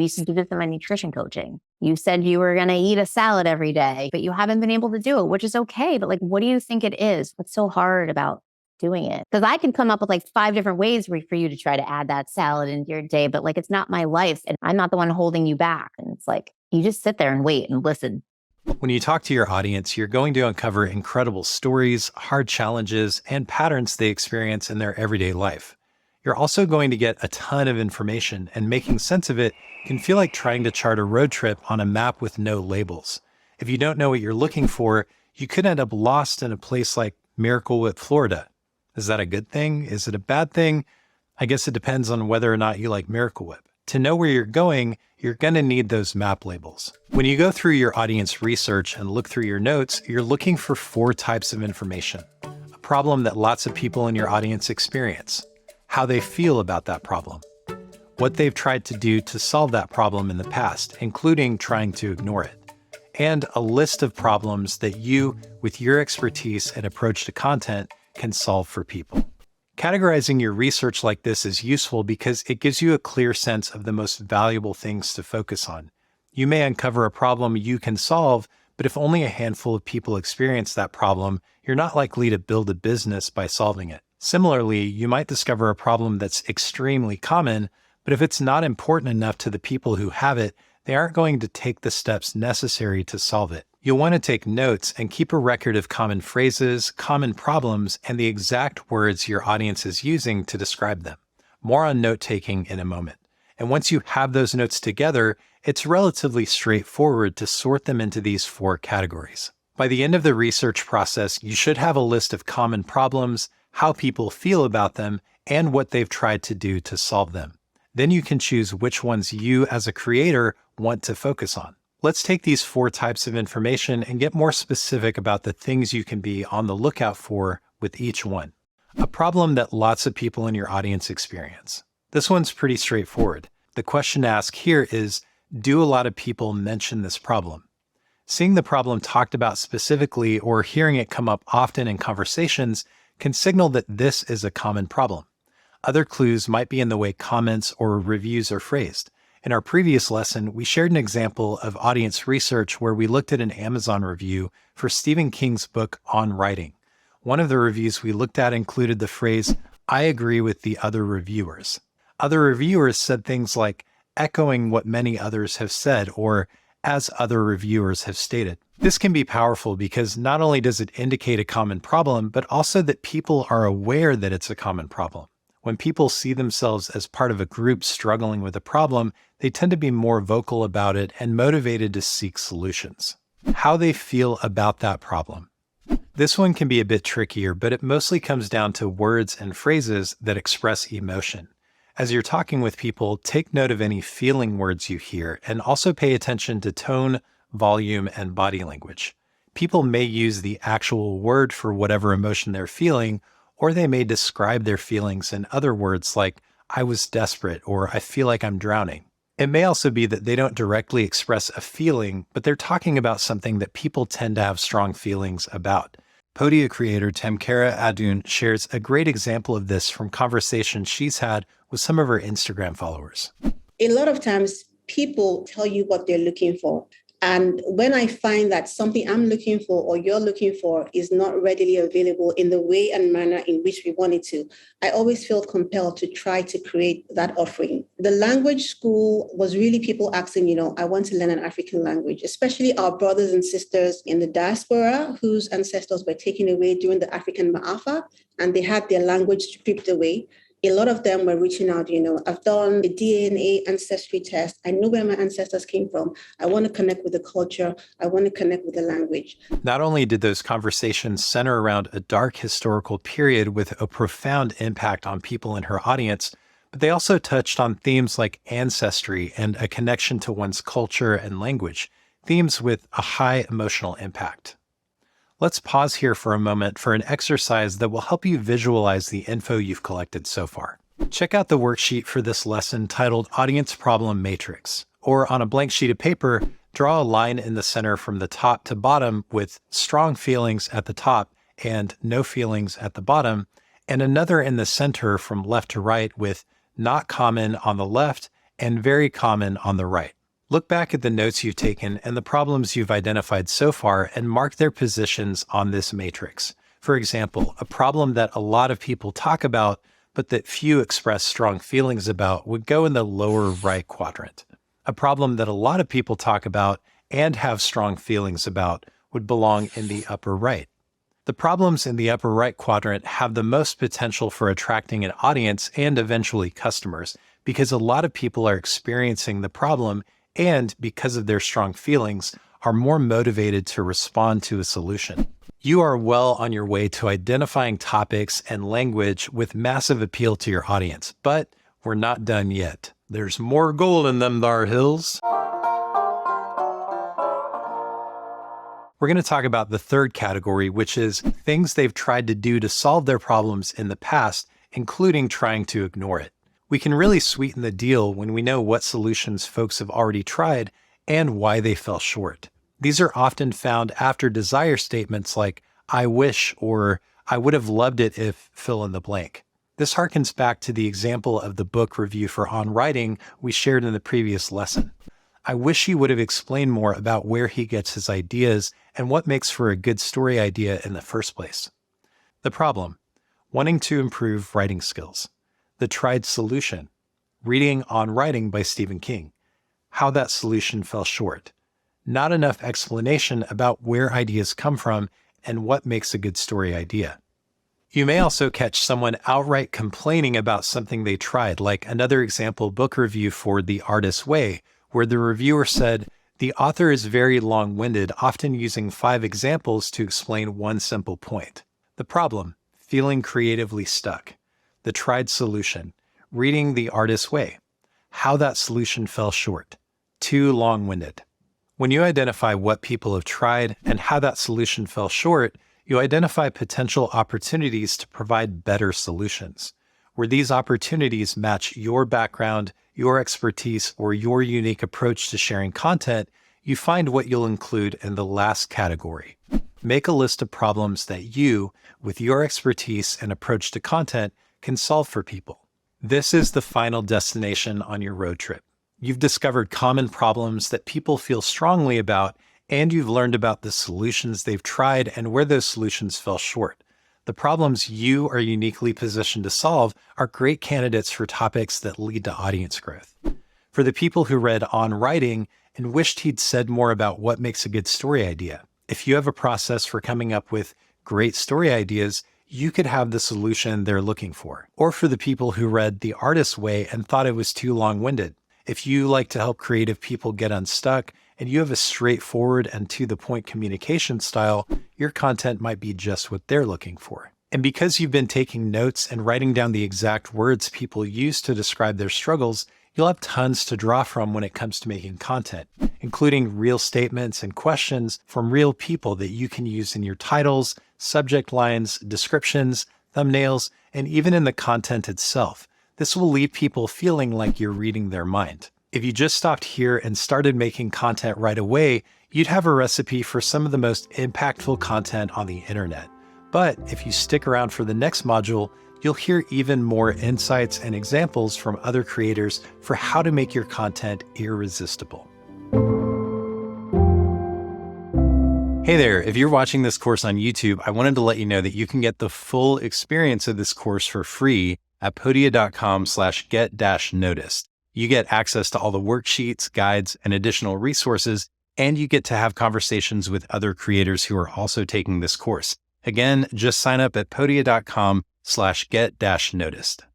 We used to do this in my nutrition coaching. You said you were going to eat a salad every day, but you haven't been able to do it, which is okay. But like, what do you think it is? What's so hard about doing it? Because I can come up with like 5 different ways for you to try to add that salad into your day, but like, it's not my life and I'm not the one holding you back. And it's like, you just sit there and wait and listen. When you talk to your audience, you're going to uncover incredible stories, hard challenges, and patterns they experience in their everyday life. You're also going to get a ton of information, and making sense of it can feel like trying to chart a road trip on a map with no labels. If you don't know what you're looking for, you could end up lost in a place like Miracle Whip, Florida. Is that a good thing? Is it a bad thing? I guess it depends on whether or not you like Miracle Whip. To know where you're going, you're going to need those map labels. When you go through your audience research and look through your notes, you're looking for 4 types of information. A problem that lots of people in your audience experience, how they feel about that problem, what they've tried to do to solve that problem in the past, including trying to ignore it, and a list of problems that you, with your expertise and approach to content, can solve for people. Categorizing your research like this is useful because it gives you a clear sense of the most valuable things to focus on. You may uncover a problem you can solve, but if only a handful of people experience that problem, you're not likely to build a business by solving it. Similarly, you might discover a problem that's extremely common, but if it's not important enough to the people who have it, they aren't going to take the steps necessary to solve it. You'll want to take notes and keep a record of common phrases, common problems, and the exact words your audience is using to describe them. More on note-taking in a moment. And once you have those notes together, it's relatively straightforward to sort them into these 4 categories. By the end of the research process, you should have a list of common problems, how people feel about them, and what they've tried to do to solve them. Then you can choose which ones you as a creator want to focus on. Let's take these 4 types of information and get more specific about the things you can be on the lookout for with each one. A problem that lots of people in your audience experience. This one's pretty straightforward. The question to ask here is, do a lot of people mention this problem? Seeing the problem talked about specifically or hearing it come up often in conversations can signal that this is a common problem. Other clues might be in the way comments or reviews are phrased. In our previous lesson, we shared an example of audience research where we looked at an Amazon review for Stephen King's book On Writing. One of the reviews we looked at included the phrase, "I agree with the other reviewers." Other reviewers said things like, echoing what many others have said, or as other reviewers have stated. This can be powerful because not only does it indicate a common problem, but also that people are aware that it's a common problem. When people see themselves as part of a group struggling with a problem, they tend to be more vocal about it and motivated to seek solutions. How they feel about that problem. This one can be a bit trickier, but it mostly comes down to words and phrases that express emotion. As you're talking with people, take note of any feeling words you hear and also pay attention to tone, volume, and body language. People may use the actual word for whatever emotion they're feeling, or they may describe their feelings in other words like, "I was desperate," or "I feel like I'm drowning." It may also be that they don't directly express a feeling, but they're talking about something that people tend to have strong feelings about. Podia creator Tamkara Adun shares a great example of this from conversations she's had with some of her Instagram followers. A lot of times people tell you what they're looking for. And when I find that something I'm looking for or you're looking for is not readily available in the way and manner in which we want it to, I always feel compelled to try to create that offering. The language school was really people asking, I want to learn an African language, especially our brothers and sisters in the diaspora whose ancestors were taken away during the African Ma'afa, and they had their language stripped away. A lot of them were reaching out, I've done the DNA ancestry test. I know where my ancestors came from. I want to connect with the culture. I want to connect with the language. Not only did those conversations center around a dark historical period with a profound impact on people in her audience, but they also touched on themes like ancestry and a connection to one's culture and language, themes with a high emotional impact. Let's pause here for a moment for an exercise that will help you visualize the info you've collected so far. Check out the worksheet for this lesson titled Audience Problem Matrix, or on a blank sheet of paper, draw a line in the center from the top to bottom with strong feelings at the top and no feelings at the bottom, and another in the center from left to right with not common on the left and very common on the right. Look back at the notes you've taken and the problems you've identified so far and mark their positions on this matrix. For example, a problem that a lot of people talk about, but that few express strong feelings about, would go in the lower right quadrant. A problem that a lot of people talk about and have strong feelings about would belong in the upper right. The problems in the upper right quadrant have the most potential for attracting an audience and eventually customers, because a lot of people are experiencing the problem and, because of their strong feelings, are more motivated to respond to a solution. You are well on your way to identifying topics and language with massive appeal to your audience, but we're not done yet. There's more gold in them thar hills. We're going to talk about the third category, which is things they've tried to do to solve their problems in the past, including trying to ignore it. We can really sweeten the deal when we know what solutions folks have already tried and why they fell short. These are often found after desire statements like, I wish, or I would have loved it if fill in the blank. This harkens back to the example of the book review for On Writing we shared in the previous lesson. I wish he would have explained more about where he gets his ideas and what makes for a good story idea in the first place. The problem: wanting to improve writing skills. The tried solution: reading On Writing by Stephen King. How that solution fell short. Not enough explanation about where ideas come from and what makes a good story idea. You may also catch someone outright complaining about something they tried, like another example book review for The Artist's Way, where the reviewer said, the author is very long-winded, often using 5 examples to explain one simple point. The problem: feeling creatively stuck. The tried solution: reading The Artist's Way. How that solution fell short. Too long-winded. When you identify what people have tried and how that solution fell short, you identify potential opportunities to provide better solutions. Where these opportunities match your background, your expertise, or your unique approach to sharing content, you find what you'll include in the last category. Make a list of problems that you, with your expertise and approach to content, can solve for people. This is the final destination on your road trip. You've discovered common problems that people feel strongly about, and you've learned about the solutions they've tried and where those solutions fell short. The problems you are uniquely positioned to solve are great candidates for topics that lead to audience growth. For the people who read On Writing and wished he'd said more about what makes a good story idea, if you have a process for coming up with great story ideas, you could have the solution they're looking for. Or for the people who read The Artist's Way and thought it was too long-winded, if you like to help creative people get unstuck and you have a straightforward and to-the-point communication style, your content might be just what they're looking for. And because you've been taking notes and writing down the exact words people use to describe their struggles, you'll have tons to draw from when it comes to making content, including real statements and questions from real people that you can use in your titles, subject lines, descriptions, thumbnails, and even in the content itself. This will leave people feeling like you're reading their mind. If you just stopped here and started making content right away, you'd have a recipe for some of the most impactful content on the internet. But if you stick around for the next module, you'll hear even more insights and examples from other creators for how to make your content irresistible. Hey there, if you're watching this course on YouTube, I wanted to let you know that you can get the full experience of this course for free at podia.com/get-noticed. You get access to all the worksheets, guides, and additional resources, and you get to have conversations with other creators who are also taking this course. Again, just sign up at podia.com/get-noticed.